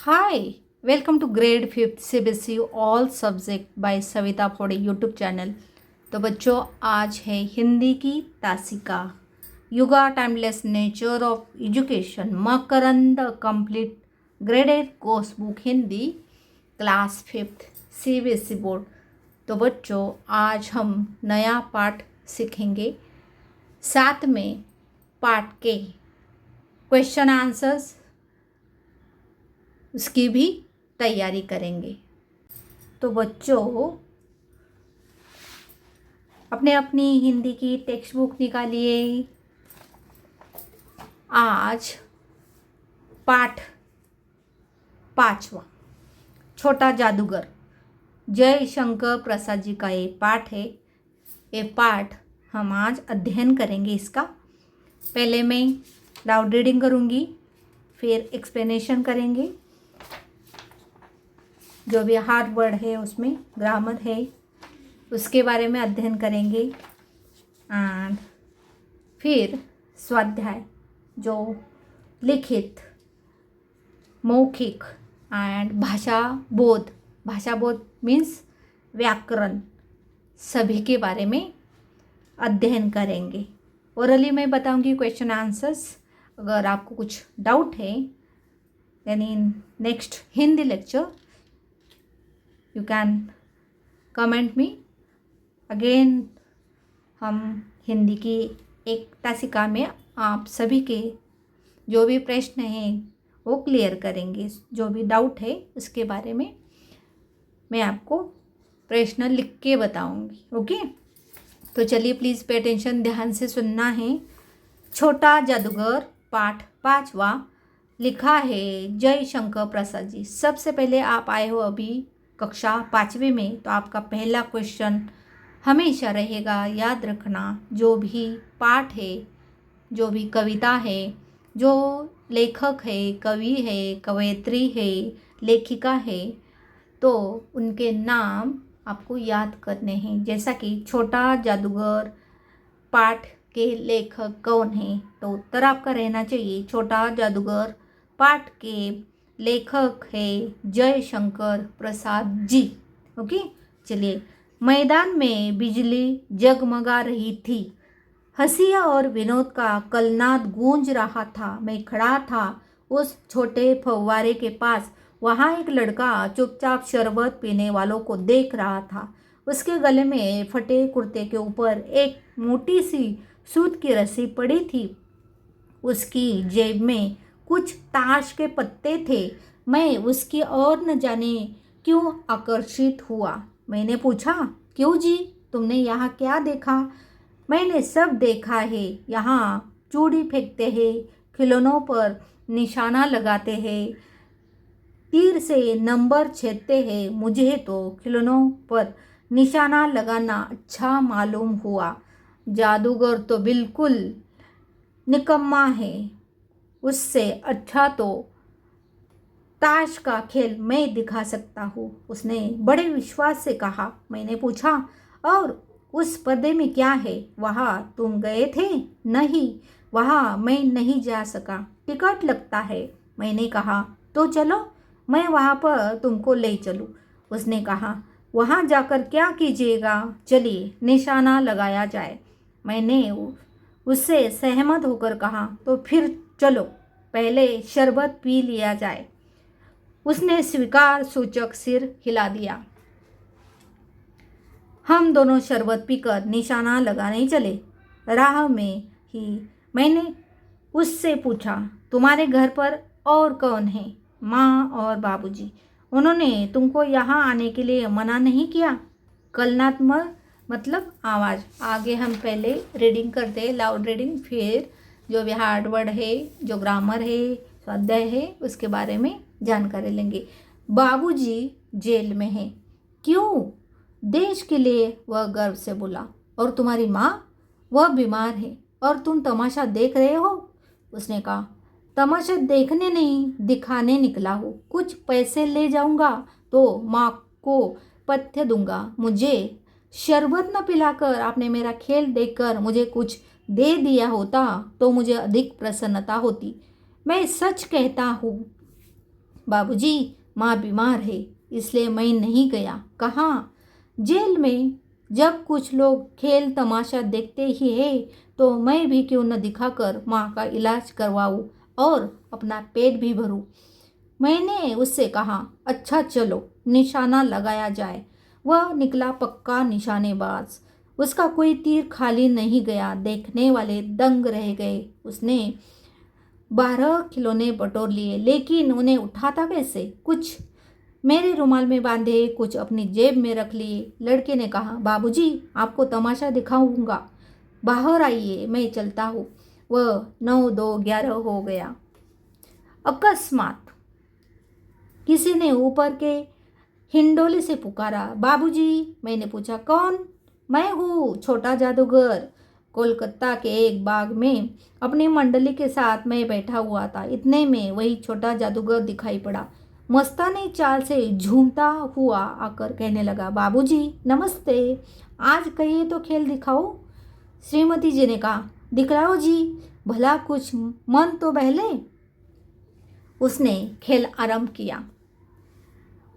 Hi, welcome to grade 5th CBSE all subject by Savita Phode YouTube channel. तो बच्चों, आज है हिंदी की तासिका, युगा timeless nature of education, Makarand complete grade 8 course book Hindi class 5th CBSE board. तो बच्चों, आज हम नया पाठ सीखेंगे, साथ में पाठ के क्वेश्चन आंसर्स उसकी भी तैयारी करेंगे। तो बच्चों, अपने अपनी हिंदी की टेक्स्ट बुक निकालिए। आज पाठ 5वां, छोटा जादूगर, जय शंकर प्रसाद जी का ये पाठ है। ये पाठ हम आज अध्ययन करेंगे। इसका पहले मैं लाउड रीडिंग करूँगी, फिर एक्सप्लेनेशन करेंगे। जो भी हार्ड वर्ड है उसमें ग्रामर है उसके बारे में अध्ययन करेंगे। एंड फिर स्वाध्याय, जो लिखित, मौखिक एंड भाषा बोध मीन्स व्याकरण, सभी के बारे में अध्ययन करेंगे। ओरली मैं बताऊंगी क्वेश्चन आंसर्स। अगर आपको कुछ डाउट है यानी next Hindi lecture you can comment me again. हम हिंदी की एक तासिका में आप सभी के जो भी प्रश्न हैं वो क्लियर करेंगे। जो भी डाउट है उसके बारे में मैं आपको प्रश्न लिख के बताऊंगी। ओके, तो चलिए प्लीज़ पे अटेंशन, ध्यान से सुनना है। छोटा जादूगर पाठ 5वां, लिखा है जय शंकर प्रसाद जी। सबसे पहले आप आए हो अभी कक्षा 5वीं में, तो आपका पहला क्वेश्चन हमेशा रहेगा, याद रखना, जो भी पाठ है, जो भी कविता है, जो लेखक है, कवि है, कवयित्री है, लेखिका है, तो उनके नाम आपको याद करने हैं। जैसा कि छोटा जादूगर पाठ के लेखक कौन हैं, तो उत्तर आपका रहना चाहिए छोटा जादूगर पाठ के लेखक है जय शंकर प्रसाद जी। ओके, चलिए। मैदान में बिजली जगमगा रही थी, हंसी और विनोद का कलनाद गूंज रहा था। मैं खड़ा था उस छोटे फव्वारे के पास। वहाँ एक लड़का चुपचाप शरबत पीने वालों को देख रहा था। उसके गले में फटे कुर्ते के ऊपर एक मोटी सी सूत की रस्सी पड़ी थी। उसकी जेब में कुछ ताश के पत्ते थे। मैं उसकी ओर न जाने क्यों आकर्षित हुआ। मैंने पूछा, क्यों जी, तुमने यहाँ क्या देखा? मैंने सब देखा है। यहाँ चूड़ी फेंकते हैं, खिलौनों पर निशाना लगाते हैं, तीर से नंबर छेदते हैं। मुझे तो खिलौनों पर निशाना लगाना अच्छा मालूम हुआ। जादूगर तो बिल्कुल निकम्मा है, उससे अच्छा तो ताश का खेल मैं दिखा सकता हूँ, उसने बड़े विश्वास से कहा। मैंने पूछा, और उस पर्दे में क्या है? वहाँ तुम गए थे? नहीं, वहाँ मैं नहीं जा सका, टिकट लगता है। मैंने कहा, तो चलो, मैं वहाँ पर तुमको ले चलूँ। उसने कहा, वहाँ जाकर क्या कीजिएगा? चलिए निशाना लगाया जाए। मैंने उससे सहमत होकर कहा, तो फिर चलो, पहले शरबत पी लिया जाए। उसने स्वीकार सूचक सिर हिला दिया। हम दोनों शरबत पीकर निशाना लगाने चले। राह में ही मैंने उससे पूछा, तुम्हारे घर पर और कौन है? माँ और बाबूजी। उन्होंने तुमको यहाँ आने के लिए मना नहीं किया? कलनात्मक मतलब आवाज़। आगे हम पहले रीडिंग करते हैं, लाउड रीडिंग, फिर जो भी हार्ड वर्ड है, जो ग्रामर है, स्वाध्याय है, उसके बारे में जानकारी लेंगे। बाबूजी जेल में हैं। क्यों? देश के लिए, वह गर्व से बोला। और तुम्हारी माँ? वह बीमार है और तुम तमाशा देख रहे हो? उसने कहा, तमाशा देखने नहीं, दिखाने निकला हूँ। कुछ पैसे ले जाऊंगा तो माँ को पथ्य दूंगा। मुझे शरबत न पिलाकर आपने मेरा खेल देखकर मुझे कुछ दे दिया होता तो मुझे अधिक प्रसन्नता होती। मैं सच कहता हूँ, बाबूजी, माँ बीमार है इसलिए मैं नहीं गया। कहाँ? जेल में। जब कुछ लोग खेल तमाशा देखते ही है तो मैं भी क्यों न दिखाकर माँ का इलाज करवाऊँ और अपना पेट भी भरूँ। मैंने उससे कहा, अच्छा चलो निशाना लगाया जाए। वह निकला पक्का निशानेबाज। उसका कोई तीर खाली नहीं गया। देखने वाले दंग रह गए। उसने 12 खिलौने बटोर लिए, लेकिन उन्हें उठाता कैसे? कुछ मेरे रुमाल में बांधे, कुछ अपनी जेब में रख लिए। लड़के ने कहा, बाबूजी, आपको तमाशा दिखाऊंगा, बाहर आइए, मैं चलता हूँ। वह 9, 2, 11 हो गया। अकस्मात किसी ने ऊपर के हिंडोले से पुकारा, बाबूजी। मैंने पूछा, कौन? मैं हूँ, छोटा जादूगर। कोलकाता के एक बाग में अपनी मंडली के साथ मैं बैठा हुआ था। इतने में वही छोटा जादूगर दिखाई पड़ा। मस्तानी चाल से झूमता हुआ आकर कहने लगा, बाबूजी नमस्ते, आज कहिए तो खेल दिखाओ। श्रीमती जी ने कहा, दिखलाओ जी, भला कुछ मन तो बहले। उसने खेल आरंभ किया।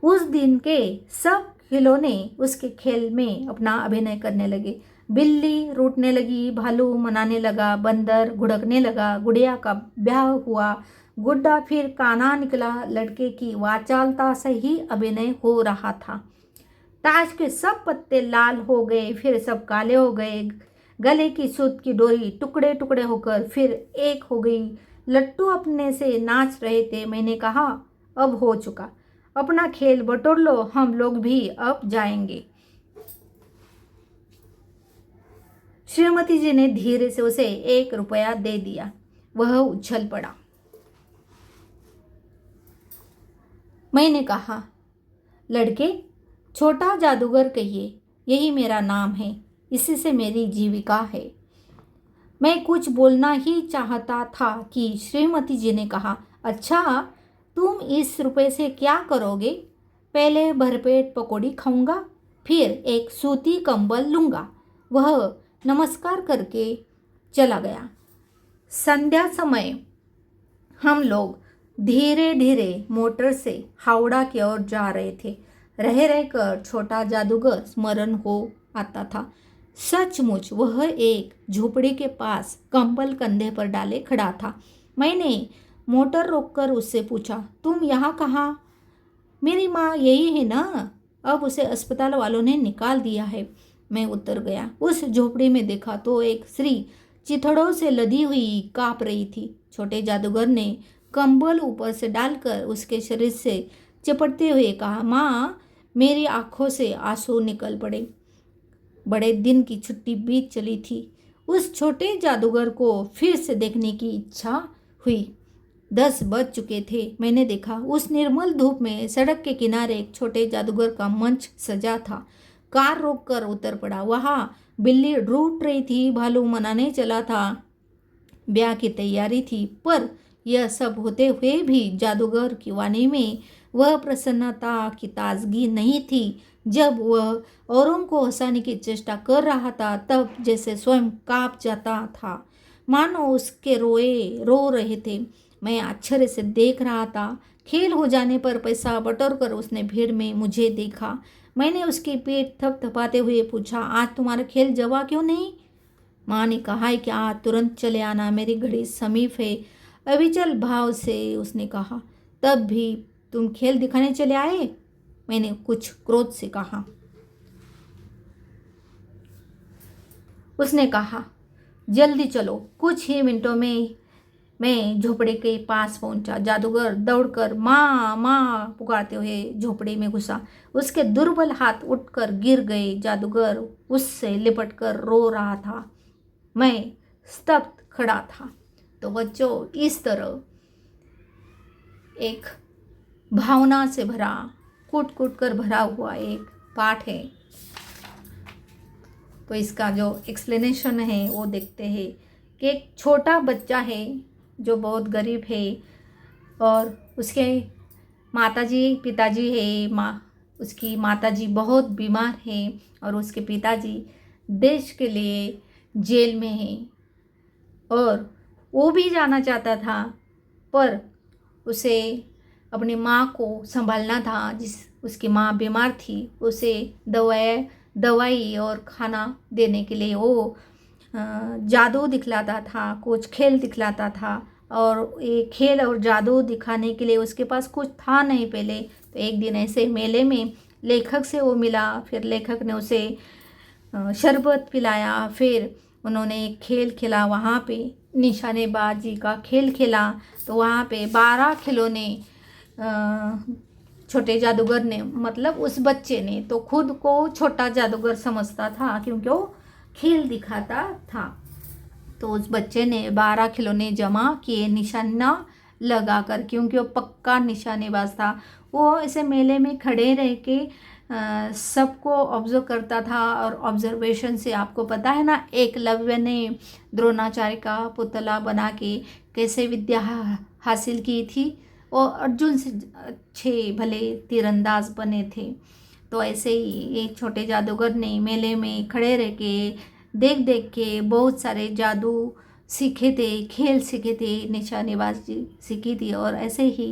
उस दिन के सब खिलौने उसके खेल में अपना अभिनय करने लगे। बिल्ली रूठने लगी, भालू मनाने लगा, बंदर घुड़कने लगा, गुड़िया का ब्याह हुआ, गुड्डा फिर काना निकला। लड़के की वाचालता से ही अभिनय हो रहा था। ताश के सब पत्ते लाल हो गए, फिर सब काले हो गए। गले की सूत की डोरी टुकड़े टुकड़े होकर फिर एक हो गई। लट्टू अपने से नाच रहे थे। मैंने कहा, अब हो चुका, अपना खेल बटोर लो, हम लोग भी अब जाएंगे। श्रीमती जी ने धीरे से उसे 1 रुपया दे दिया। वह उछल पड़ा। मैंने कहा, लड़के, छोटा जादूगर कहिए, यही मेरा नाम है, इसी से मेरी जीविका है। मैं कुछ बोलना ही चाहता था कि श्रीमती जी ने कहा, अच्छा, तुम इस रुपए से क्या करोगे? पहले भरपेट पकौड़ी खाऊंगा, फिर एक सूती कंबल लूँगा। वह नमस्कार करके चला गया। संध्या समय हम लोग धीरे धीरे मोटर से हावड़ा की ओर जा रहे थे। रह रहकर छोटा जादूगर स्मरण हो आता था। सचमुच वह एक झोपड़ी के पास कंबल कंधे पर डाले खड़ा था। मैंने मोटर रोककर उससे पूछा, तुम यहाँ कहाँ? मेरी माँ यही है ना, अब उसे अस्पताल वालों ने निकाल दिया है। मैं उतर गया। उस झोपड़ी में देखा तो एक स्त्री चिथड़ों से लदी हुई काँप रही थी। छोटे जादूगर ने कंबल ऊपर से डालकर उसके शरीर से चिपटते हुए कहा, माँ, मेरी आंखों से आंसू निकल पड़े। बड़े दिन की छुट्टी बीत चली थी। उस छोटे जादूगर को फिर से देखने की इच्छा हुई। 10 बज चुके थे। मैंने देखा उस निर्मल धूप में सड़क के किनारे एक छोटे जादूगर का मंच सजा था। कार रोककर उतर पड़ा। वहाँ बिल्ली रूठ रही थी, भालू मनाने चला था, ब्याह की तैयारी थी। पर यह सब होते हुए भी जादूगर की वाणी में वह प्रसन्नता की ताजगी नहीं थी। जब वह औरों को हंसाने की चेष्टा कर रहा था तब जैसे स्वयं कांप जाता था, मानो उसके रोए रो रहे थे। मैं आश्चर्य से देख रहा था। खेल हो जाने पर पैसा बटोर कर उसने भीड़ में मुझे देखा। मैंने उसकी पीठ थपथपाते हुए पूछा, आज तुम्हारा खेल जवा क्यों नहीं? माँ ने कहा है कि आज तुरंत चले आना, मेरी घड़ी समीप है। अविचल भाव से उसने कहा, तब भी तुम खेल दिखाने चले आए? मैंने कुछ क्रोध से कहा। उसने कहा, जल्दी चलो। कुछ ही मिनटों में मैं झोपड़े के पास पहुंचा। जादूगर दौड़कर माँ माँ पुकारते हुए झोपड़ी में घुसा। उसके दुर्बल हाथ उठकर गिर गए। जादूगर उससे लिपटकर रो रहा था। मैं स्तब्ध खड़ा था। तो बच्चों, इस तरह एक भावना से भरा, कूट कूट कर भरा हुआ एक पाठ है। तो इसका जो एक्सप्लेनेशन है वो देखते हैं कि एक छोटा बच्चा है जो बहुत गरीब है और उसके माताजी पिताजी है। उसकी माताजी बहुत बीमार है और उसके पिताजी देश के लिए जेल में है और वो भी जाना चाहता था, पर उसे अपनी माँ को संभालना था, जिस उसकी माँ बीमार थी, उसे दवाई और खाना देने के लिए वो जादू दिखलाता था, कुछ खेल दिखलाता था। और ये खेल और जादू दिखाने के लिए उसके पास कुछ था नहीं पहले। तो एक दिन ऐसे मेले में लेखक से वो मिला, फिर लेखक ने उसे शरबत पिलाया, फिर उन्होंने एक खेल खेला, वहाँ पे निशानेबाजी का खेल खेला। तो वहाँ पे 12 खिलौने छोटे जादूगर ने, मतलब उस बच्चे ने तो खुद को छोटा जादूगर समझता था क्योंकि वो खेल दिखाता था। तो उस बच्चे ने 12 खिलौने जमा किए निशाना लगाकर, क्योंकि वो पक्का निशानेबाज था। वो ऐसे मेले में खड़े रह के सबको ऑब्जर्व करता था। और ऑब्जर्वेशन से आपको पता है ना, एकलव्य ने द्रोणाचार्य का पुतला बना के कैसे विद्या हासिल की थी। और अर्जुन से अच्छे भले तीरंदाज बने थे। तो ऐसे ही एक छोटे जादूगर ने मेले में खड़े रह के देख देख के बहुत सारे जादू सीखे थे, खेल सीखे थे, निशानेबाजी सीखी थी। और ऐसे ही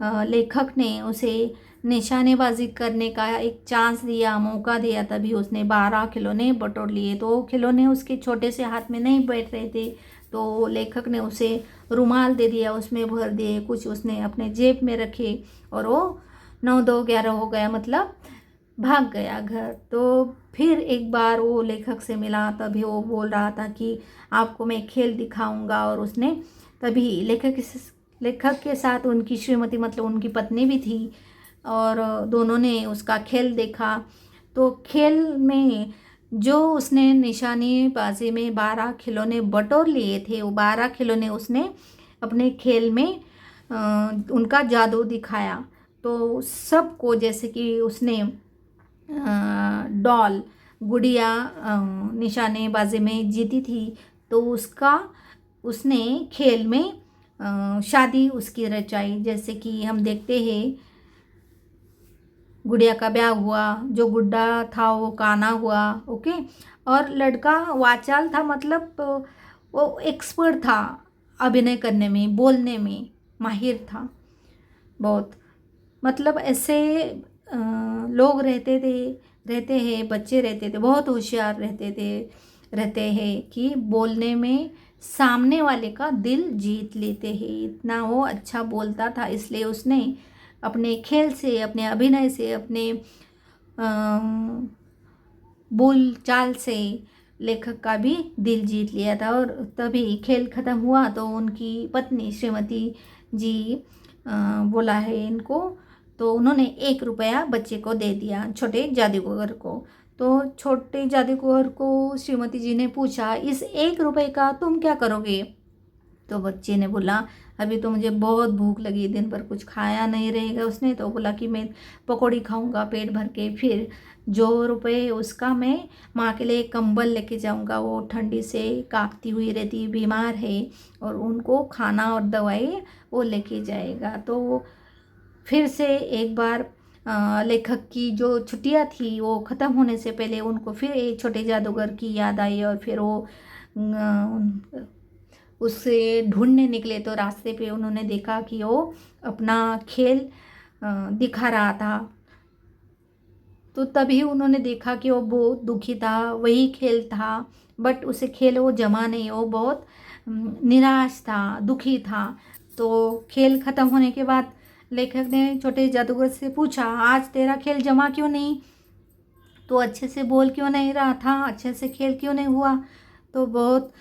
लेखक ने उसे निशानेबाजी करने का एक चांस दिया, मौका दिया, तभी उसने 12 खिलौने बटोर लिए। तो खिलौने उसके छोटे से हाथ में नहीं बैठ रहे थे। तो लेखक ने उसे रुमाल दे दिया, उसमें भर दिए, कुछ उसने अपने जेब में रखे और वो 9 2 11 हो गया, मतलब भाग गया घर। तो फिर एक बार वो लेखक से मिला, तभी वो बोल रहा था कि आपको मैं खेल दिखाऊंगा। और उसने तभी लेखक के साथ उनकी श्रीमती, मतलब उनकी पत्नी भी थी, और दोनों ने उसका खेल देखा। तो खेल में जो उसने निशानेबाजी में 12 खिलौने बटोर लिए थे, वो 12 खिलौने उसने अपने खेल में उनका जादू दिखाया। तो सबको, जैसे कि उसने डॉल गुड़िया निशानेबाजी में जीती थी, तो उसने खेल में शादी उसकी रचाई। जैसे कि हम देखते हैं गुड़िया का ब्याह हुआ, जो गुड्डा था वो काना हुआ, ओके। और लड़का वाचाल था, मतलब वो एक्सपर्ट था अभिनय करने में, बोलने में माहिर था बहुत। मतलब ऐसे लोग रहते हैं, बच्चे रहते थे, बहुत होशियार रहते हैं कि बोलने में सामने वाले का दिल जीत लेते हैं। इतना वो अच्छा बोलता था, इसलिए उसने अपने खेल से, अपने अभिनय से, अपने बोल चाल से लेखक का भी दिल जीत लिया था। और तभी खेल ख़त्म हुआ तो उनकी पत्नी श्रीमती जी बोला है इनको, तो उन्होंने 1 रुपया बच्चे को दे दिया, छोटे जादूगर को। तो छोटे जादूगर को श्रीमती जी ने पूछा, इस 1 रुपये का तुम क्या करोगे? तो बच्चे ने बोला, अभी तो मुझे बहुत भूख लगी, दिन भर कुछ खाया नहीं रहेगा। उसने तो बोला कि मैं पकौड़ी खाऊंगा पेट भर के, फिर जो रुपए उसका मैं माँ के लिए कंबल लेके जाऊंगा, वो ठंडी से कांपती हुई रहती, बीमार है, और उनको खाना और दवाई वो लेके जाएगा। तो फिर से एक बार लेखक की जो छुट्टियाँ थी वो ख़त्म होने से पहले उनको फिर एक छोटे जादूगर की याद आई, और फिर वो उसे ढूंढने निकले। तो रास्ते पे उन्होंने देखा कि वो अपना खेल दिखा रहा था। तो तभी उन्होंने देखा कि वो बहुत दुखी था, वही खेल था, बट उसे खेल वो जमा नहीं, वो बहुत निराश था, दुखी था। तो खेल ख़त्म होने के बाद लेखक ने छोटे जादूगर से पूछा, आज तेरा खेल जमा क्यों नहीं? तो अच्छे से बोल क्यों नहीं रहा था? अच्छे से खेल क्यों नहीं हुआ? तो बहुत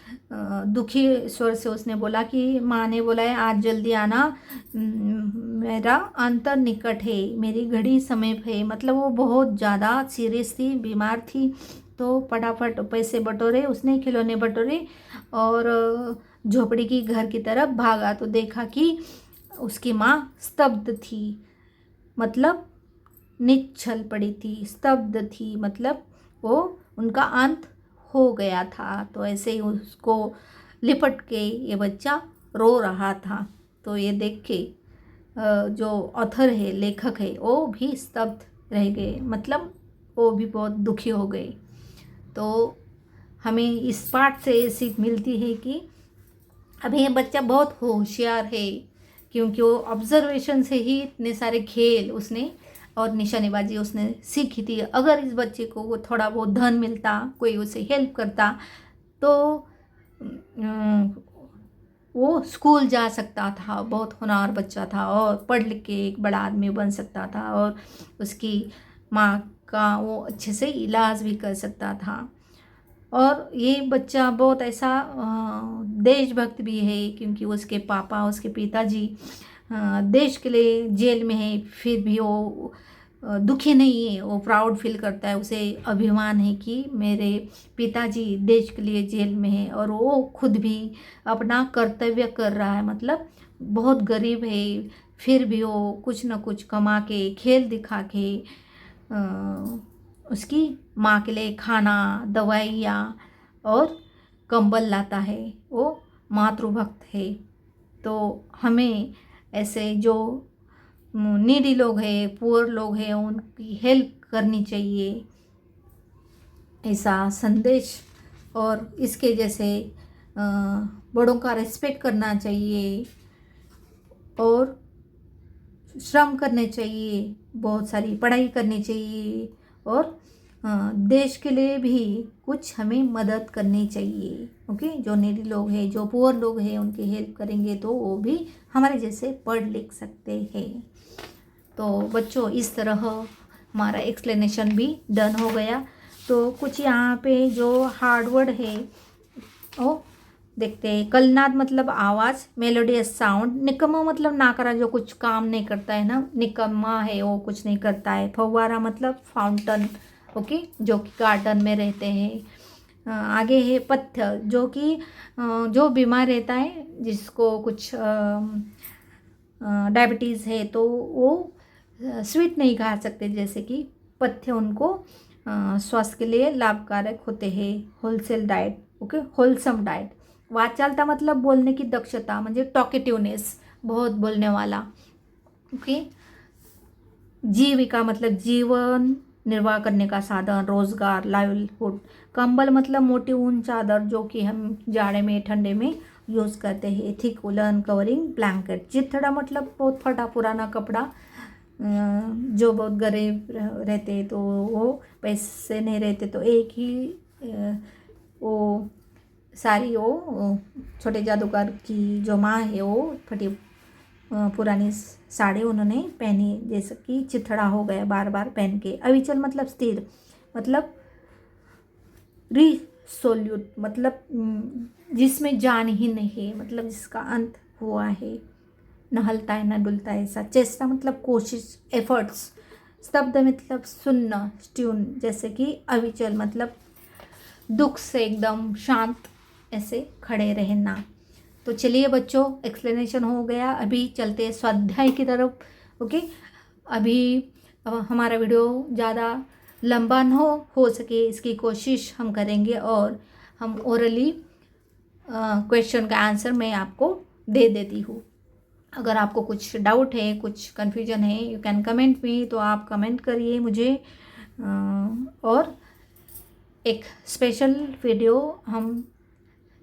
दुखी स्वर से उसने बोला कि माँ ने बोला है आज जल्दी आना, मेरा अंतर निकट है, मेरी घड़ी समीप है। मतलब वो बहुत ज़्यादा सीरियस थी, बीमार थी। तो फटाफट पैसे बटोरे उसने, खिलौने बटोरे, और झोपड़ी की घर की तरफ भागा। तो देखा कि उसकी माँ स्तब्ध थी, मतलब निश्चल पड़ी थी, स्तब्ध थी, मतलब वो उनका अंत हो गया था। तो ऐसे ही उसको लिपट के ये बच्चा रो रहा था। तो ये देख के जो ऑथर है, लेखक है, वो भी स्तब्ध रह गए, मतलब वो भी बहुत दुखी हो गए। तो हमें इस पाठ से ये सीख मिलती है कि अभी ये बच्चा बहुत होशियार है, क्योंकि वो ऑब्जर्वेशन से ही इतने सारे खेल उसने और निशानेबाजी उसने सीखी थी। अगर इस बच्चे को वो थोड़ा बहुत धन मिलता, कोई उसे हेल्प करता, तो वो स्कूल जा सकता था, बहुत होनहार बच्चा था और पढ़ लिख के एक बड़ा आदमी बन सकता था और उसकी माँ का वो अच्छे से इलाज भी कर सकता था। और ये बच्चा बहुत ऐसा देशभक्त भी है, क्योंकि उसके पापा, उसके पिताजी देश के लिए जेल में है, फिर भी वो दुखी नहीं है, वो प्राउड फील करता है, उसे अभिमान है कि मेरे पिताजी देश के लिए जेल में है और वो खुद भी अपना कर्तव्य कर रहा है। मतलब बहुत गरीब है, फिर भी वो कुछ न कुछ कमा के, खेल दिखा के उसकी माँ के लिए खाना, दवाइयाँ और कंबल लाता है। वो मातृभक्त है। तो हमें ऐसे जो नीडी लोग हैं, पुअर लोग हैं, उनकी हेल्प करनी चाहिए, ऐसा संदेश। और इसके जैसे बड़ों का रिस्पेक्ट करना चाहिए और श्रम करने चाहिए, बहुत सारी पढ़ाई करनी चाहिए और देश के लिए भी कुछ हमें मदद करनी चाहिए। ओके, जो नीडी लोग हैं, जो पुअर लोग हैं, उनकी हेल्प करेंगे तो वो भी हमारे जैसे पढ़ लिख सकते हैं। तो बच्चों, इस तरह हमारा एक्सप्लेनेशन भी डन हो गया। तो कुछ यहाँ पे जो हार्ड वर्ड है वो देखते हैं। कलनाद मतलब आवाज़, मेलोडियस साउंड। निकम्मा मतलब नाकरा, जो कुछ काम नहीं करता है ना, निकम्मा है, वो कुछ नहीं करता है। फव्वारा मतलब फाउंटन, ओके, जो कि गार्डन में रहते हैं। आगे है पथ्य, जो कि जो बीमार रहता है, जिसको कुछ डायबिटीज़ है, तो वो स्वीट नहीं खा सकते, जैसे कि पथ्य उनको स्वास्थ्य के लिए लाभकारक होते हैं। Wholesale diet, okay, wholesome diet. वाचालता मतलब बोलने की दक्षता, म्हणजे टॉकेटिवनेस, बहुत बोलने वाला, ओके। जीविका मतलब जीवन निर्वाह करने का साधन, रोजगार, लाइवलीहुड। कंबल मतलब मोटी ऊन चादर, जो कि हम जाड़े में, ठंडे में यूज़ करते हैं। Thick woollen covering blanket. चिथड़ा मतलब बहुत फटा पुराना कपड़ा, जो बहुत गरीब रहते तो वो पैसे नहीं रहते तो एक ही वो सारी, वो छोटे जादूगर की जो माँ है, वो फटी पुरानी साड़ी उन्होंने पहनी, जैसे कि चिथड़ा हो गया बार बार पहन के। अविचल मतलब स्थिर, मतलब रिसोल्यूट, मतलब जिसमें जान ही नहीं, मतलब जिसका अंत हुआ है, न हलता है न डुलता है, ऐसा। चेष्टा मतलब कोशिश, एफर्ट्स। स्तब्ध मतलब सुनना, ट्यून, जैसे कि अविचल मतलब दुख से एकदम शांत ऐसे खड़े रहना। तो चलिए बच्चों, एक्सप्लेनेशन हो गया, अभी चलते हैं स्वाध्याय की तरफ। ओके, अभी हमारा वीडियो ज़्यादा लंबा न हो सके, इसकी कोशिश हम करेंगे और हम ओरली क्वेश्चन का आंसर मैं आपको दे देती हूँ। अगर आपको कुछ डाउट है, कुछ कन्फ्यूजन है, यू कैन कमेंट मी, तो आप कमेंट करिए मुझे। और एक स्पेशल वीडियो हम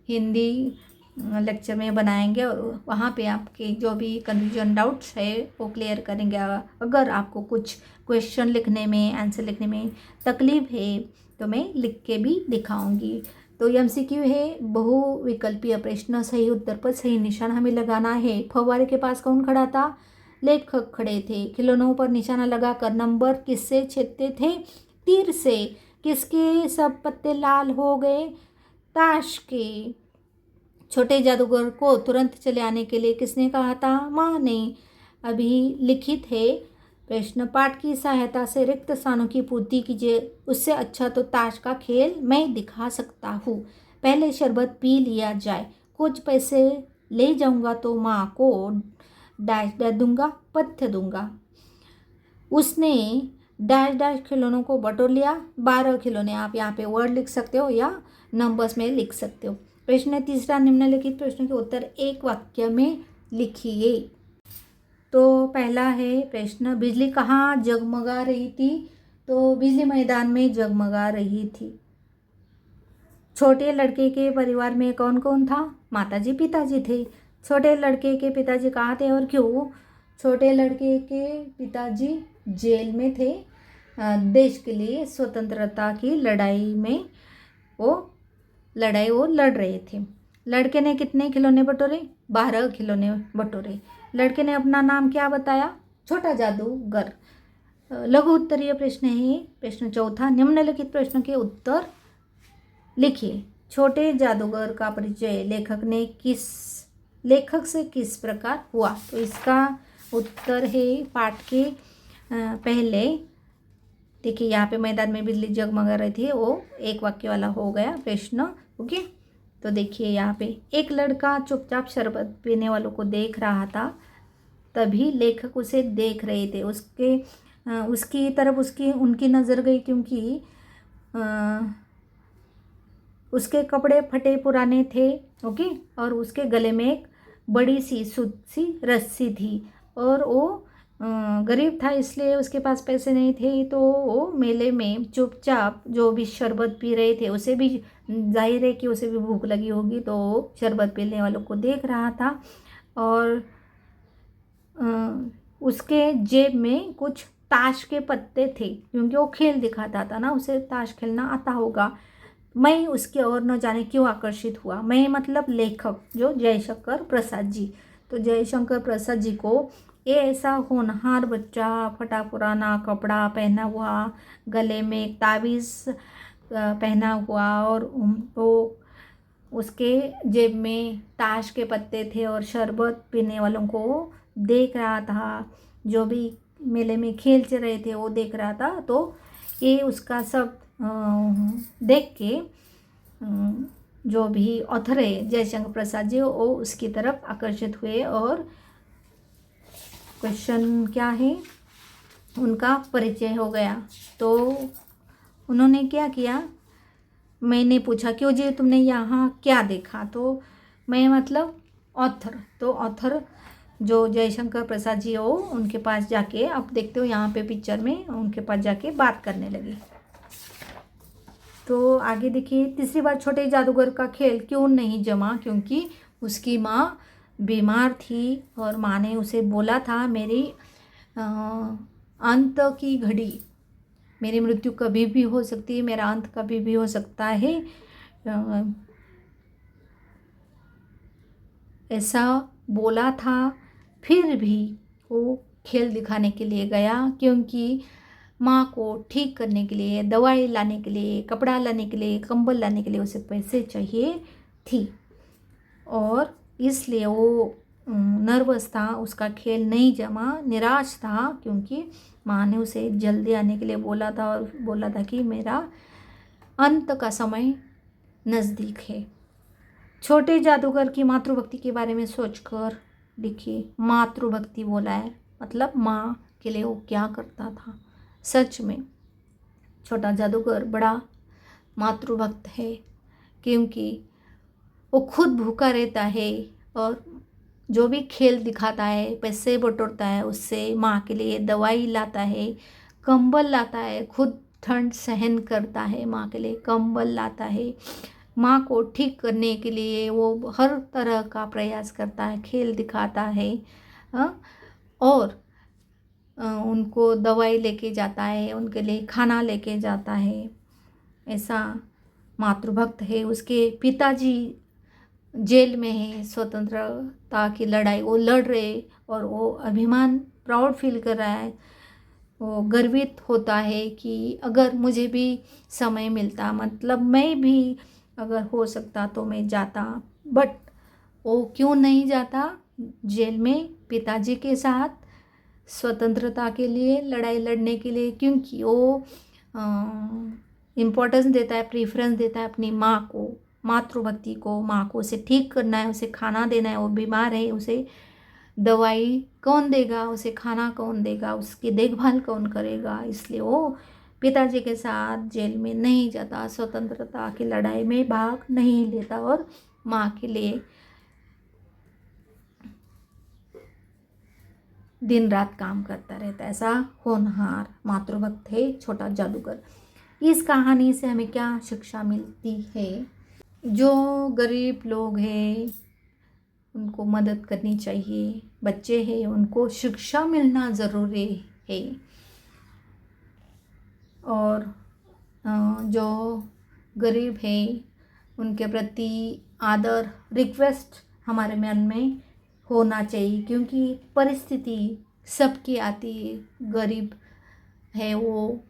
हिंदी लेक्चर में बनाएंगे और वहाँ पे आपके जो भी कन्फ्यूजन डाउट्स है वो क्लियर करेंगे। अगर आपको कुछ क्वेश्चन लिखने में, आंसर लिखने में तकलीफ है तो मैं लिख के भी दिखाऊंगी। तो एमसीक्यू है, बहुविकल्पीय प्रश्न, सही उत्तर पर सही निशान हमें लगाना है। फव्वारे के पास कौन खड़ा था? लेखक खड़े थे। खिलौनों पर निशाना लगाकर नंबर किससे छेदते थे? तीर से। किसके सब पत्ते लाल हो गए? ताश के। छोटे जादूगर को तुरंत चले आने के लिए किसने कहा था? माँ ने। अभी लिखित है प्रश्न, पाठ की सहायता से रिक्त स्थानों की पूर्ति कीजिए, उससे अच्छा तो ताश का खेल मैं दिखा सकता हूँ। पहले शरबत पी लिया जाए, कुछ पैसे ले जाऊंगा तो माँ को डैश दे दूंगा, पथ्य दूंगा। उसने डैश डैश खिलौनों को बटोर लिया। 12 खिलौने, आप यहाँ पे वर्ड लिख सकते हो या नंबर्स में लिख सकते हो। प्रश्न तीसरा, निम्नलिखित प्रश्न के उत्तर एक वाक्य में लिखिए। तो पहला है प्रश्न, बिजली कहाँ जगमगा रही थी? तो बिजली मैदान में जगमगा रही थी। छोटे लड़के के परिवार में कौन कौन था? माताजी पिताजी थे। छोटे लड़के के पिताजी कहाँ थे और क्यों? छोटे लड़के के पिताजी जेल में थे। देश के लिए स्वतंत्रता की लड़ाई में वो लड़ रहे थे। लड़के ने कितने खिलौने बटोरे? 12 खिलौने बटोरे। लड़के ने अपना नाम क्या बताया? छोटा जादूगर। लघु उत्तरीय प्रश्न है। प्रश्न चौथा, निम्नलिखित प्रश्नों के उत्तर लिखिए। छोटे जादूगर का परिचय लेखक से किस प्रकार हुआ? तो इसका उत्तर है पाठ के पहले। देखिए यहाँ पे मैदान में बिजली जगमगा रही थी, वो एक वाक्य वाला हो गया प्रश्न। ओके, तो देखिए यहाँ पे एक लड़का चुपचाप शरबत पीने वालों को देख रहा था। तभी लेखक उसे देख रहे थे। उसकी तरफ उनकी नज़र गई क्योंकि उसके कपड़े फटे पुराने थे। ओके, और उसके गले में एक बड़ी सी सुत सी रस्सी थी और वो गरीब था, इसलिए उसके पास पैसे नहीं थे। तो वो मेले में चुपचाप जो भी शरबत पी रहे थे, उसे भी जाहिर है कि उसे भी भूख लगी होगी, तो वो शरबत पीने वालों को देख रहा था। और उसके जेब में कुछ ताश के पत्ते थे, क्योंकि वो खेल दिखाता था ना, उसे ताश खेलना आता होगा। मैं उसकी ओर न जाने क्यों आकर्षित हुआ। मैं मतलब लेखक जो जयशंकर प्रसाद जी। तो जयशंकर प्रसाद जी को ये ऐसा होनहार बच्चा, फटा पुराना कपड़ा पहना हुआ, गले में एक ताबीज़ पहना हुआ, और वो उसके जेब में ताश के पत्ते थे और शरबत पीने वालों को देख रहा था। जो भी मेले में खेल चल रहे थे वो देख रहा था। तो ये उसका सब देख के जो भी ऑथर है जयशंकर प्रसाद जी, वो उसकी तरफ आकर्षित हुए। और क्वेश्चन क्या है, उनका परिचय हो गया। तो उन्होंने क्या किया, मैंने पूछा क्यों जी तुमने यहाँ क्या देखा? तो मैं मतलब ऑथर, तो ऑथर जो जयशंकर प्रसाद जी हो उनके पास जाके, अब देखते हो यहाँ पे पिक्चर में, उनके पास जाके बात करने लगी। तो आगे देखिए, तीसरी बार छोटे जादूगर का खेल क्यों नहीं जमा? क्योंकि उसकी माँ बीमार थी और माँ ने उसे बोला था, मेरी अंत की घड़ी, मेरी मृत्यु कभी भी हो सकती है, मेरा अंत कभी भी हो सकता है, ऐसा बोला था। फिर भी वो खेल दिखाने के लिए गया, क्योंकि माँ को ठीक करने के लिए, दवाई लाने के लिए, कपड़ा लाने के लिए, कंबल लाने के लिए उसे पैसे चाहिए थी, और इसलिए वो नर्वस था, उसका खेल नहीं जमा, निराश था, क्योंकि माँ ने उसे जल्दी आने के लिए बोला था और बोला था कि मेरा अंत का समय नज़दीक है। छोटे जादूगर की मातृभक्ति के बारे में सोचकर लिखिए। मातृभक्ति बोला है, मतलब माँ के लिए वो क्या करता था। सच में छोटा जादूगर बड़ा मातृभक्त है, क्योंकि वो खुद भूखा रहता है और जो भी खेल दिखाता है, पैसे बटोरता है, उससे माँ के लिए दवाई लाता है, कंबल लाता है, खुद ठंड सहन करता है, माँ के लिए कंबल लाता है, माँ को ठीक करने के लिए वो हर तरह का प्रयास करता है, खेल दिखाता है, और उनको दवाई लेके जाता है, उनके लिए खाना लेके जाता है। ऐसा मातृभक्त है। उसके पिताजी जेल में है, स्वतंत्रता की लड़ाई वो लड़ रहे, और वो अभिमान प्राउड फील कर रहा है, वो गर्वित होता है कि अगर मुझे भी समय मिलता, मतलब मैं भी अगर हो सकता तो मैं जाता, बट वो क्यों नहीं जाता जेल में पिताजी के साथ स्वतंत्रता के लिए लड़ाई लड़ने के लिए? क्योंकि वो इम्पोर्टेंस देता है, प्रीफरेंस देता है अपनी माँ को, मातृभक्ति को। माँ को उसे ठीक करना है, उसे खाना देना है, वो बीमार है, उसे दवाई कौन देगा, उसे खाना कौन देगा, उसकी देखभाल कौन करेगा? इसलिए वो पिताजी के साथ जेल में नहीं जाता, स्वतंत्रता की लड़ाई में भाग नहीं लेता, और माँ के लिए दिन रात काम करता रहता है। ऐसा होनहार मातृभक्त है छोटा जादूगर। इस कहानी से हमें क्या शिक्षा मिलती है? जो गरीब लोग हैं, उनको मदद करनी चाहिए। बच्चे हैं, उनको शिक्षा मिलना ज़रूरी है। और जो गरीब है उनके प्रति आदर, रिक्वेस्ट हमारे मन में होना चाहिए, क्योंकि परिस्थिति सबकी आती है। गरीब है वो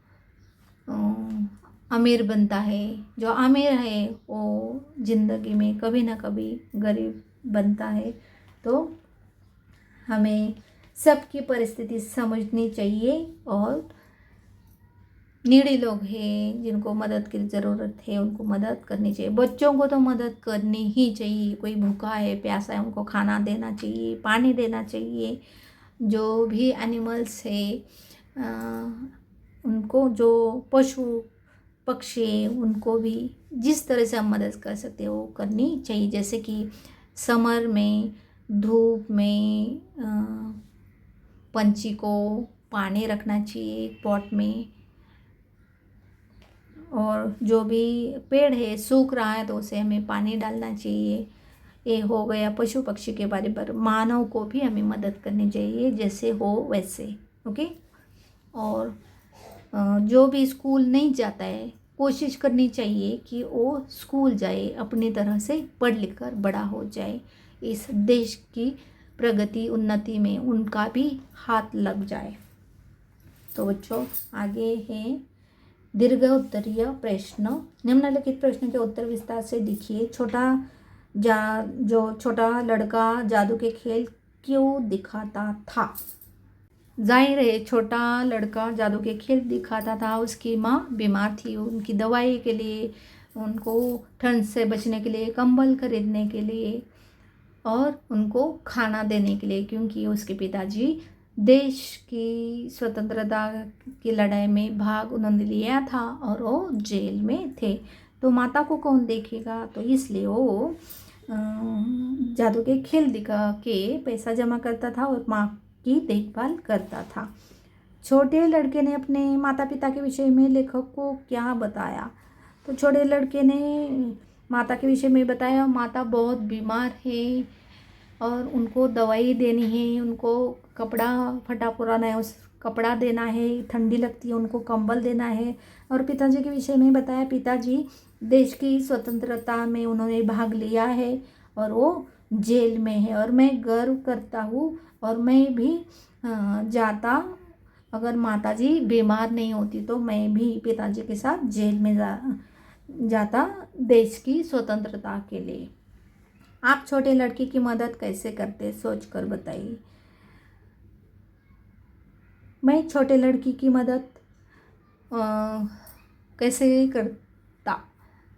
अमीर बनता है, जो अमीर है वो ज़िंदगी में कभी ना कभी गरीब बनता है। तो हमें सबकी परिस्थिति समझनी चाहिए और नीडी लोग हैं जिनको मदद की ज़रूरत है उनको मदद करनी चाहिए। बच्चों को तो मदद करनी ही चाहिए। कोई भूखा है, प्यासा है, उनको खाना देना चाहिए, पानी देना चाहिए। जो भी एनिमल्स है उनको, जो पशु पक्षी है उनको भी जिस तरह से हम मदद कर सकते हैं वो करनी चाहिए। जैसे कि समर में धूप में पंछी को पानी रखना चाहिए पॉट में। और जो भी पेड़ है सूख रहा है तो उसे हमें पानी डालना चाहिए। ये हो गया पशु पक्षी के बारे पर। मानव को भी हमें मदद करनी चाहिए जैसे हो वैसे। ओके। और जो भी स्कूल नहीं जाता है कोशिश करनी चाहिए कि वो स्कूल जाए, अपनी तरह से पढ़ लिख कर बड़ा हो जाए। इस देश की प्रगति उन्नति में उनका भी हाथ लग जाए। तो बच्चों आगे है दीर्घ उत्तरीय प्रश्न। निम्नलिखित प्रश्न के उत्तर विस्तार से लिखिए। जो छोटा लड़का जादू के खेल क्यों दिखाता था? जाहिर है छोटा लड़का जादू के खेल दिखाता था। उसकी माँ बीमार थी, उनकी दवाई के लिए, उनको ठंड से बचने के लिए, कंबल खरीदने के लिए और उनको खाना देने के लिए, क्योंकि उसके पिताजी देश की स्वतंत्रता की लड़ाई में भाग उन्होंने लिया था और वो जेल में थे। तो माता को कौन देखेगा, तो इसलिए वो जादू के खेल दिखा के पैसा जमा करता था और माँ की देखभाल करता था। छोटे लड़के ने अपने माता पिता के विषय में लेखक को क्या बताया? तो छोटे लड़के ने माता के विषय में बताया माता बहुत बीमार है और उनको दवाई देनी है, उनको कपड़ा फटा पुराना है उस कपड़ा देना है, ठंडी लगती है उनको कंबल देना है। और पिताजी के विषय में बताया पिताजी देश की स्वतंत्रता में उन्होंने भाग लिया है और वो जेल में है और मैं गर्व करता हूँ और मैं भी जाता, अगर माताजी बीमार नहीं होती तो मैं भी पिताजी के साथ जेल में जाता देश की स्वतंत्रता के लिए। आप छोटे लड़की की मदद कैसे करते सोच कर बताइए। मैं छोटे लड़की की मदद कैसे करता,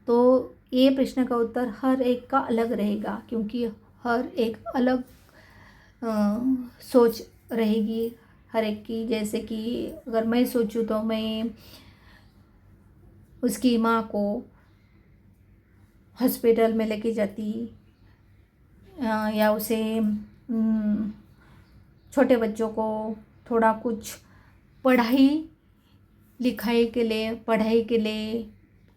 तो ये प्रश्न का उत्तर हर एक का अलग रहेगा, क्योंकि हर एक अलग सोच रहेगी हर एक की। जैसे कि अगर मैं सोचूं तो मैं उसकी माँ को हॉस्पिटल में लेके जाती या उसे छोटे बच्चों को थोड़ा कुछ पढ़ाई के लिए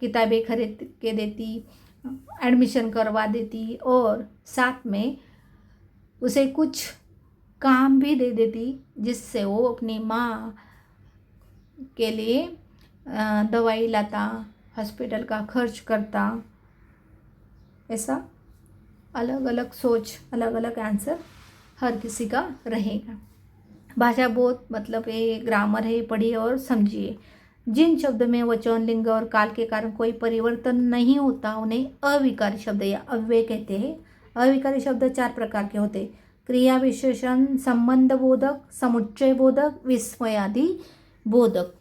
किताबें खरीद के देती, एडमिशन करवा देती और साथ में उसे कुछ काम भी दे देती जिससे वो अपनी माँ के लिए दवाई लाता, हॉस्पिटल का खर्च करता। ऐसा अलग अलग सोच, अलग अलग आंसर हर किसी का रहेगा। भाषा बोध मतलब ये ग्रामर है, पढ़िए और समझिए। जिन शब्द में वचन, लिंग और काल के कारण कोई परिवर्तन नहीं होता उन्हें अविकारी शब्द या अव्यय कहते हैं। अविकारी शब्द 4 प्रकार के होते हैं: क्रिया विशेषण, संबंध बोधक, समुच्चय बोधक, विस्मयादि बोधक।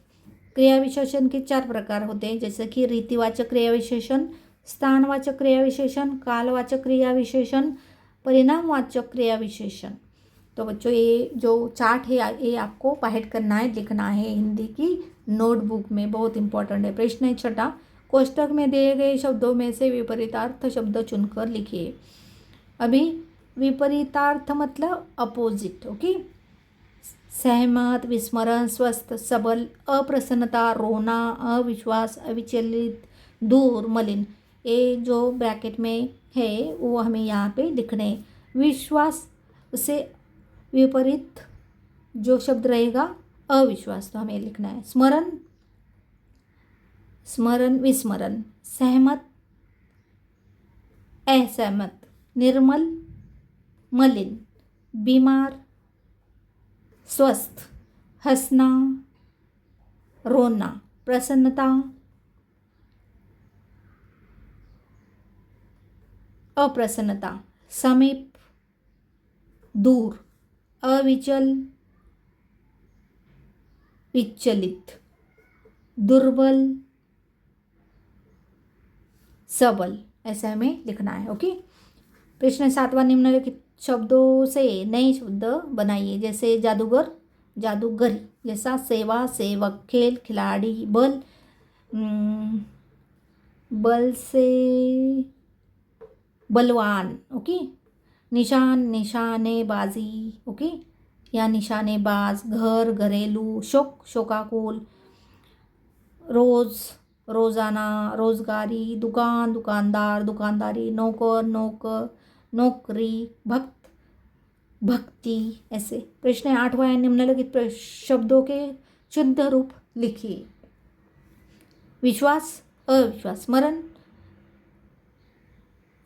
क्रिया विशेषण के 4 प्रकार होते हैं, जैसे कि रीतिवाचक क्रिया विशेषण, स्थानवाचक क्रिया विशेषण, कालवाचक क्रिया विशेषण, परिणामवाचक क्रिया विशेषण। तो बच्चों ये जो चार्ट है ये आपको पाठ करना है, लिखना है हिंदी की नोटबुक में, बहुत इंपॉर्टेंट है। प्रश्न है 6, कोष्टक में दिए गए शब्दों में से विपरीतार्थ शब्द चुनकर लिखिए। अभी विपरीतार्थ मतलब अपोजिट। ओके। सहमत, विस्मरण, स्वस्थ, सबल, अप्रसन्नता, रोना, अविश्वास, अविचलित, दूर, मलिन। ये जो ब्रैकेट में है वो हमें यहाँ पे लिखने। विश्वास उससे विपरीत जो शब्द रहेगा अविश्वास, तो हमें लिखना है स्मरण, स्मरण विस्मरण, सहमत असहमत, निर्मल मलिन, बीमार स्वस्थ, हंसना रोना, प्रसन्नता अप्रसन्नता, समीप दूर, अविचल विचलित, दुर्बल सबल, ऐसा हमें लिखना है। ओके। प्रश्न 7वां, निम्नलिखित शब्दों से नए शब्द बनाइए, जैसे जादूगर जादूगरी, जैसा सेवा सेवक, खेल खिलाड़ी, बल बल से बलवान। ओके। निशान निशानेबाजी। ओके, या निशानेबाज, घर घरेलू, शोक शोकाकुल, रोज रोजाना, रोजगारी, दुकान दुकानदार, दुकानदारी, नौकर नौकर, नौकरी, भक्त भक्ति, ऐसे। प्रश्न 8वां, निम्नलिखित शब्दों के शुद्ध रूप लिखिए। विश्वास अविश्वास, स्मरण।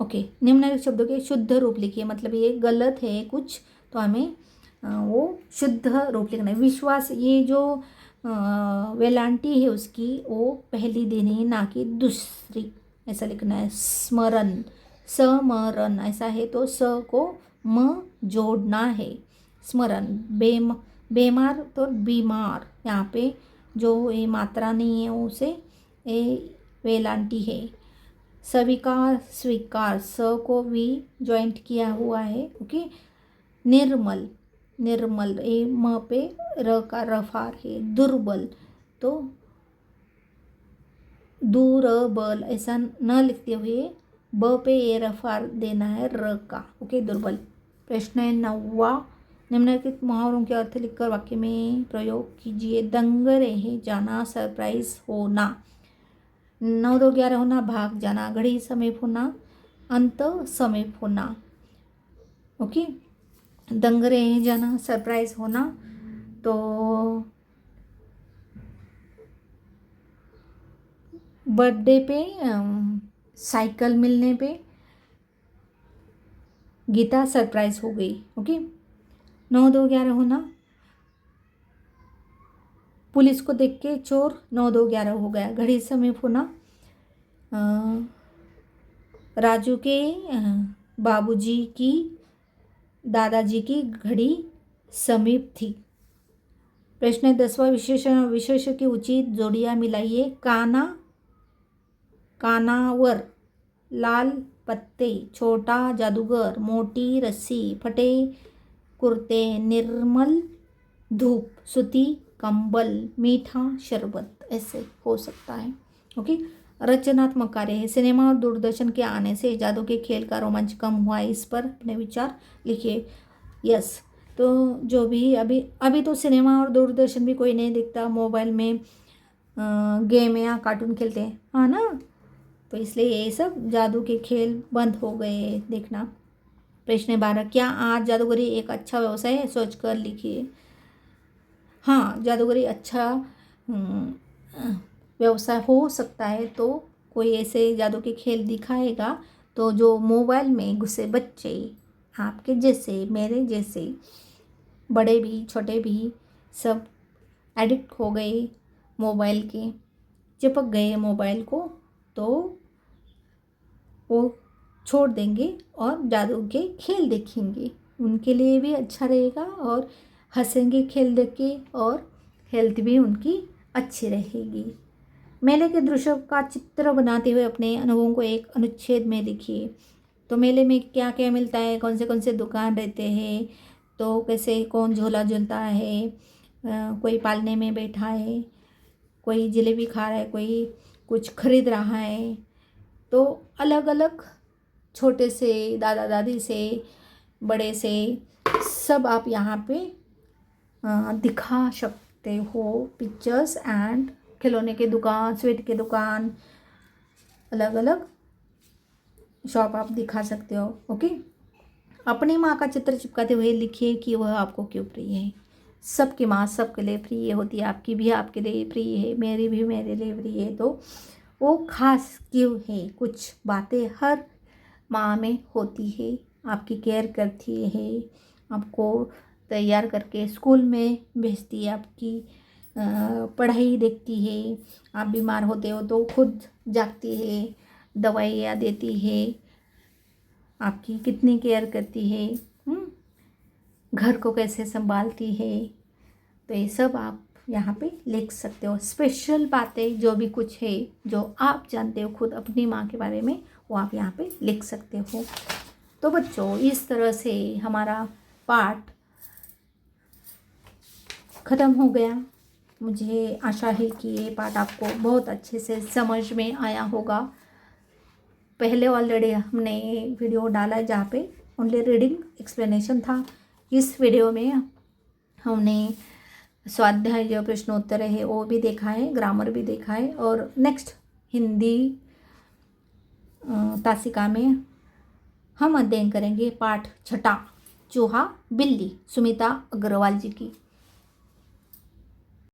ओके, निम्नलिखित शब्दों के शुद्ध रूप लिखिए, मतलब ये गलत है कुछ तो हमें वो शुद्ध रूप लिखना है। विश्वास, ये जो वेलांटी है उसकी वो पहली देनी है, ना कि दूसरी, ऐसा लिखना है। स्मरण समरण, ऐसा है तो स को म जोड़ना है। स्मरण, बेमार तो बीमार, यहाँ पे जो ये मात्रा नहीं है उसे ये वेलांटी है। स्वीकार स्वीकार, स को भी ज्वाइंट किया हुआ है। ओके। निर्मल निर्मल, ए म पे र का रफार है। दुर्बल तो दुर्बल, ऐसा न लिखते हुए ब पे ए रफार देना है र का। ओके, दुर्बल। प्रश्न 9वां, निम्नलिखित मुहावरों के अर्थ लिखकर वाक्य में प्रयोग कीजिए। दंग रहे जाना, सरप्राइज होना, 9 2 11 होना, भाग जाना, घड़ी समीप होना, अंत समीप होना। ओके। दंग रहे जाना, सरप्राइज होना, तो बर्थडे पे साइकिल मिलने पे गीता सरप्राइज हो गई। ओके। 9 2 11 होना, पुलिस को देख के चोर 9 2 11 हो गया। घड़ी समीप होना, राजू के बाबूजी की दादाजी की घड़ी समीप थी। प्रश्न 10वां, विशेष की उचित जोड़ियां मिलाइए। काना कानावर, लाल पत्ते, छोटा जादूगर, मोटी रस्सी, फटे कुर्ते, निर्मल धूप, सूती कंबल, मीठा शरबत, ऐसे हो सकता है। ओके। रचनात्मक कार्य है। सिनेमा और दूरदर्शन के आने से जादू के खेल का रोमांच कम हुआ है, इस पर अपने विचार लिखिए। यस, तो जो भी अभी तो सिनेमा और दूरदर्शन भी कोई नहीं देखता, मोबाइल में गेम या कार्टून खेलते हैं, हाँ ना, तो इसलिए ये सब जादू के खेल बंद हो गए देखना। प्रश्न 12, क्या आज जादूगरी एक अच्छा व्यवसाय है? सोच कर लिखिए। हाँ, जादूगरी अच्छा व्यवसाय हो सकता है, तो कोई ऐसे जादू के खेल दिखाएगा तो जो मोबाइल में घुसे बच्चे, आपके जैसे मेरे जैसे, बड़े भी छोटे भी, सब एडिक्ट हो गए मोबाइल के, चिपक गए मोबाइल को, तो वो छोड़ देंगे और जादू के खेल देखेंगे। उनके लिए भी अच्छा रहेगा और हंसेंगे खेल देख के, और हेल्थ भी उनकी अच्छी रहेगी। मेले के दृश्यों का चित्र बनाते हुए अपने अनुभवों को एक अनुच्छेद में लिखिए। तो मेले में क्या क्या मिलता है, कौन से दुकान रहते हैं, तो कैसे कौन झूला झूलता है, कोई पालने में बैठा है, कोई जलेबी खा रहा है, कोई कुछ खरीद रहा है, तो अलग अलग छोटे से दादा दादी से बड़े से सब आप यहाँ पे दिखा सकते हो पिक्चर्स एंड खिलौने के दुकान, स्वीट के दुकान, अलग अलग शॉप आप दिखा सकते हो। ओके। अपनी माँ का चित्र चिपकाते हुए लिखिए कि वह आपको क्यों प्रिय है। सबकी माँ सबके लिए प्रिय होती है, आपकी भी आपके लिए प्रिय है, मेरी भी मेरे लिए प्रिय है। तो वो खास क्यों है? कुछ बातें हर माँ में होती है, आपकी केयर करती है, आपको तैयार करके स्कूल में भेजती है, आपकी पढ़ाई देखती है। आप बीमार होते हो तो खुद जागती है, दवाइयाँ देती है, आपकी कितनी केयर करती है, घर को कैसे संभालती है। तो ये सब आप यहाँ पे लिख सकते हो। स्पेशल बातें जो भी कुछ है जो आप जानते हो खुद अपनी माँ के बारे में, वो आप यहाँ पे लिख सकते हो। तो बच्चों, इस तरह से हमारा पाठ ख़त्म हो गया। मुझे आशा है कि ये पाठ आपको बहुत अच्छे से समझ में आया होगा। पहले ऑलरेडी हमने वीडियो डाला है जहाँ पे ओनली रीडिंग एक्सप्लेनेशन था। इस वीडियो में हमने स्वाध्याय जो प्रश्नोत्तर है वो भी देखा है, ग्रामर भी देखा है, और नेक्स्ट हिंदी तासिका में हम अध्ययन करेंगे पाठ 6 चूहा बिल्ली, सुमिता अग्रवाल जी की।